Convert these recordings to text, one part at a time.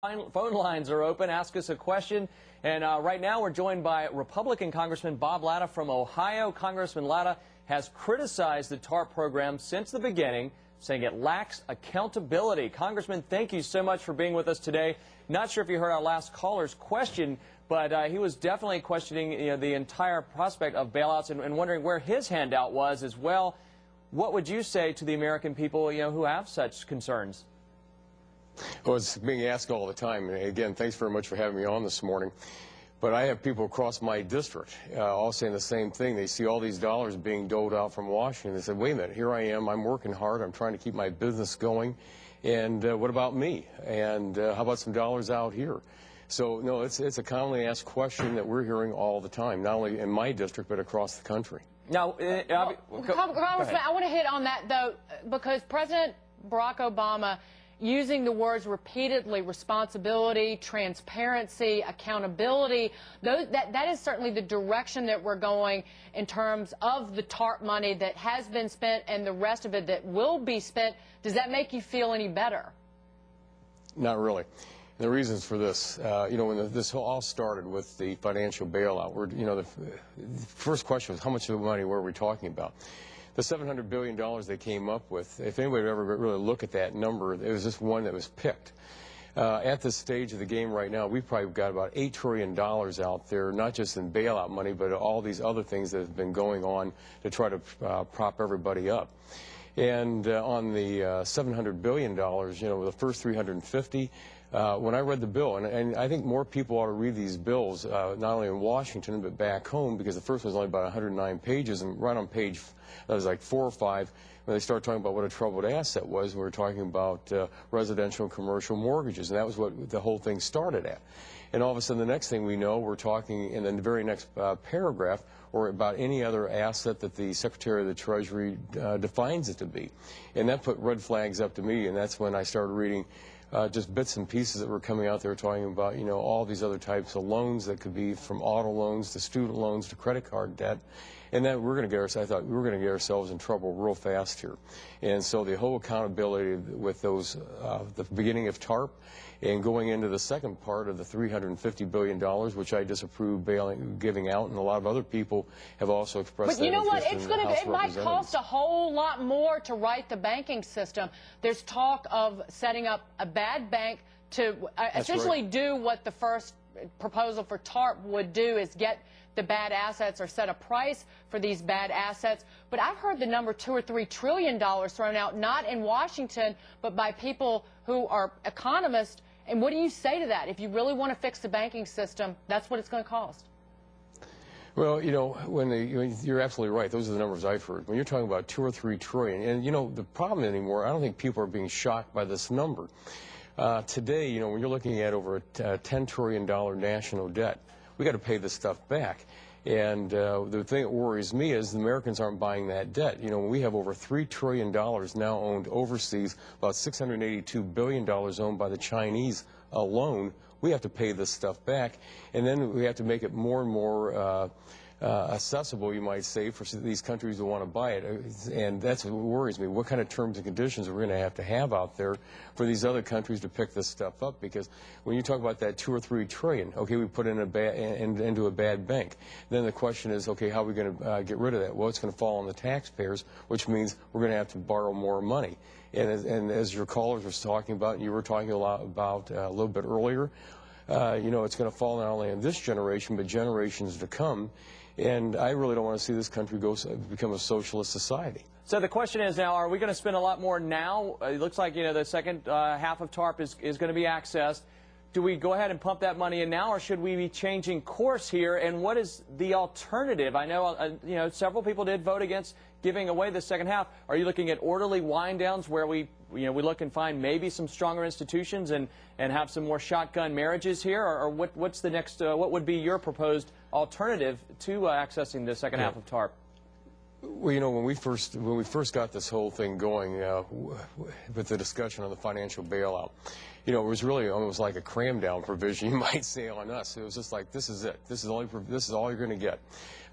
Phone lines are open. Ask us a question. And right now we're joined by Republican Congressman Bob Latta from Ohio. Congressman Latta has criticized the TARP program since the beginning, saying it lacks accountability. Congressman, thank you so much for being with us today. Not sure if you heard our last caller's question, but he was definitely questioning the entire prospect of bailouts and wondering where his handout was as well. What would you say to the American people who have such concerns? Well, it's being asked all the time. And again, thanks very much for having me on this morning. But I have people across my district all saying the same thing. They see all these dollars being doled out from Washington. They said, wait a minute, here I am. I'm working hard. I'm trying to keep my business going. And what about me? And how about some dollars out here? So, no, it's a commonly asked question that we're hearing all the time, not only in my district, but across the country. Now, Congressman, I want to hit on that, though, because President Barack Obama, using the words repeatedly, responsibility, transparency, accountability, that is certainly the direction that we're going in terms of the TARP money that has been spent and the rest of it that will be spent. Does that make you feel any better? Not really. And the reasons for this, when this all started with the financial bailout, the first question was how much of the money were we talking about? The $700 billion they came up with, if anybody would ever really look at that number, it was just one that was picked. At this stage of the game right now, we've probably got about $8 trillion out there, not just in bailout money, but all these other things that have been going on to try to prop everybody up. And on the $700 billion, the first 350, when I read the bill, and I think more people ought to read these bills, not only in Washington, but back home, because the first one was only about 109 pages, and right on page, that was like 4 or 5, when they started talking about what a troubled asset was, we were talking about residential and commercial mortgages, and that was what the whole thing started at. And all of a sudden, the next thing we know, we're talking in the very next paragraph, or about any other asset that the Secretary of the Treasury defines it to be. And that put red flags up to me, and that's when I started reading just bits and pieces that were coming out there talking about, all these other types of loans that could be from auto loans to student loans to credit card debt. And then I thought we were going to get ourselves in trouble real fast here. And so the whole accountability with those, the beginning of TARP and going into the second part of the $350 billion, which I disapprove giving out, and a lot of other people have also expressed that. But you know what? It might cost a whole lot more to right the banking system. There's talk of setting up a bad bank to essentially do what the first proposal for TARP would do, is get the bad assets or set a price for these bad assets. But I've heard the number $2 or $3 trillion thrown out, not in Washington, but by people who are economists. And what do you say to that? If you really want to fix the banking system, that's what it's going to cost. Well, you're absolutely right. Those are the numbers I've heard. When you're talking about $2 or $3 trillion, and the problem anymore, I don't think people are being shocked by this number. Today, when you're looking at over a $10 trillion national debt, we got to pay this stuff back. And the thing that worries me is the Americans aren't buying that debt. We have over $3 trillion now owned overseas, about $682 billion owned by the Chinese alone. We have to pay this stuff back, and then we have to make it more and more accessible, you might say, for these countries who want to buy it. And that's what worries me. What kind of terms and conditions are we going to have out there for these other countries to pick this stuff up? Because when you talk about that $2 or $3 trillion, okay, we put in into a bad bank. Then the question is, okay, how are we going to get rid of that? Well, it's going to fall on the taxpayers, which means we're going to have to borrow more money. And as your callers were talking about, and you were talking a lot about a little bit earlier, it's going to fall not only on this generation, but generations to come. And I really don't want to see this country become a socialist society. So the question is now, are we going to spend a lot more now? It looks like, the second half of TARP is going to be accessed. Do we go ahead and pump that money in now, or should we be changing course here? And what is the alternative? I know, several people did vote against giving away the second half. Are you looking at orderly wind downs where we look and find maybe some stronger institutions and have some more shotgun marriages here? Or what's the next, what would be your proposed alternative to accessing the second half of TARP? Well, you know, when we first got this whole thing going with the discussion on the financial bailout, you know, it was really almost like a cram down provision, you might say, on us. It was just like, this is it. This is all you're going to get.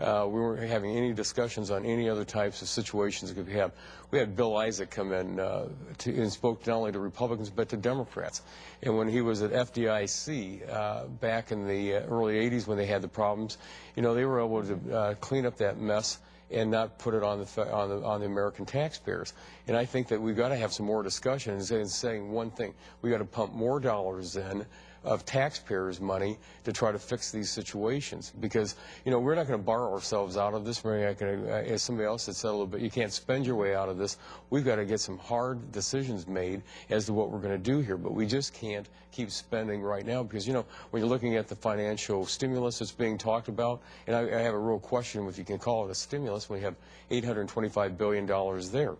We weren't having any discussions on any other types of situations that we have. We had Bill Isaac come in and spoke not only to Republicans but to Democrats. And when he was at FDIC back in the early 80s when they had the problems, you know, they were able to clean up that mess and not put it on the American taxpayers. And I think that we've got to have some more discussion and saying one thing: we got to pump more dollars in of taxpayers' money to try to fix these situations, because you know, we're not going to borrow ourselves out of this. We're not going to, as somebody else had said a little bit, you can't spend your way out of this. We've got to get some hard decisions made as to what we're going to do here, but we just can't keep spending right now, because you know, when you're looking at the financial stimulus that's being talked about, and I have a real question if you can call it a stimulus when we have $825 billion there,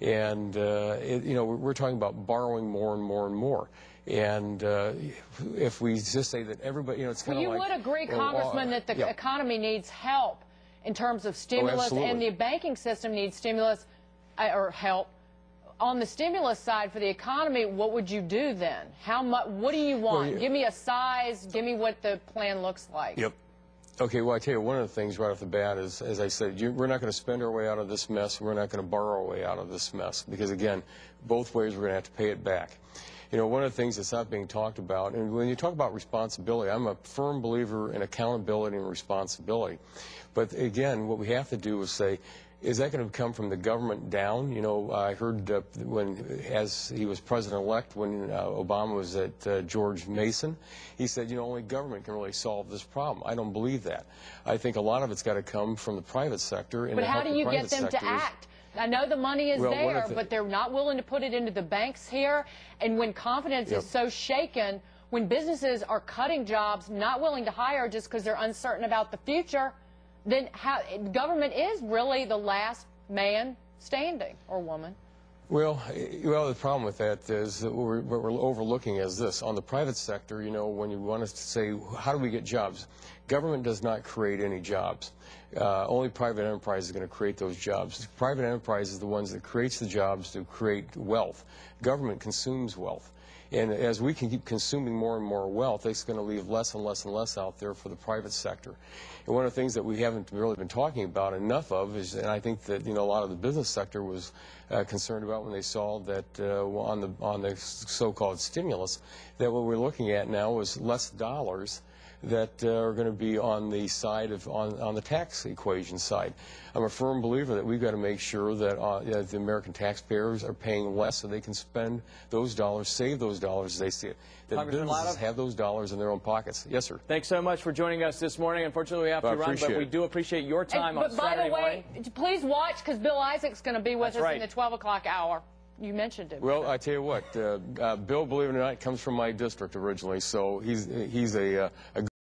and you know, we're talking about borrowing more and more and more. And if we just say that everybody, you know, it's kind of like... Well, you would agree, Congressman, that the economy needs help in terms of stimulus, and the banking system needs stimulus or help. On the stimulus side for the economy, what would you do then? How much? What do you want? Well, give me a size. Give me what the plan looks like. Yep. Okay, well, I tell you, one of the things right off the bat is, as I said, we're not going to spend our way out of this mess. We're not going to borrow our way out of this mess, because, again, both ways we're going to have to pay it back. You know, one of the things that's not being talked about, and when you talk about responsibility, I'm a firm believer in accountability and responsibility. But again, what we have to do is say, is that going to come from the government down? You know, I heard as he was president-elect, when Obama was at George Mason, he said, you know, only government can really solve this problem. I don't believe that. I think a lot of it's got to come from the private sector. And but how do you get them to act? I know the money is there, but they're not willing to put it into the banks here. And when confidence is so shaken, when businesses are cutting jobs, not willing to hire just because they're uncertain about the future, then government is really the last man standing, or woman. Well, the problem with that is that what we're overlooking is this. On the private sector, you know, when you want us to say, how do we get jobs? Government does not create any jobs. Only private enterprise is going to create those jobs. Private enterprise is the ones that creates the jobs to create wealth. Government consumes wealth. And as we can keep consuming more and more wealth, it's going to leave less and less and less out there for the private sector. And one of the things that we haven't really been talking about enough of is, and I think that, you know, a lot of the business sector was concerned about when they saw that on the so-called stimulus, that what we're looking at now is less dollars that are going to be on the side of on the tax equation side. I'm a firm believer that we've got to make sure that the American taxpayers are paying less so they can spend those dollars, save those dollars as they see it. That businesses have those dollars in their own pockets. Yes, sir. Thanks so much for joining us this morning. Unfortunately, we have to run, but we do appreciate your time on Saturday morning. By the way, please watch, because Bill Isaac's going to be with us in the 12 o'clock hour. You mentioned it. Well, I tell you what, Bill, believe it or not, comes from my district originally, so he's a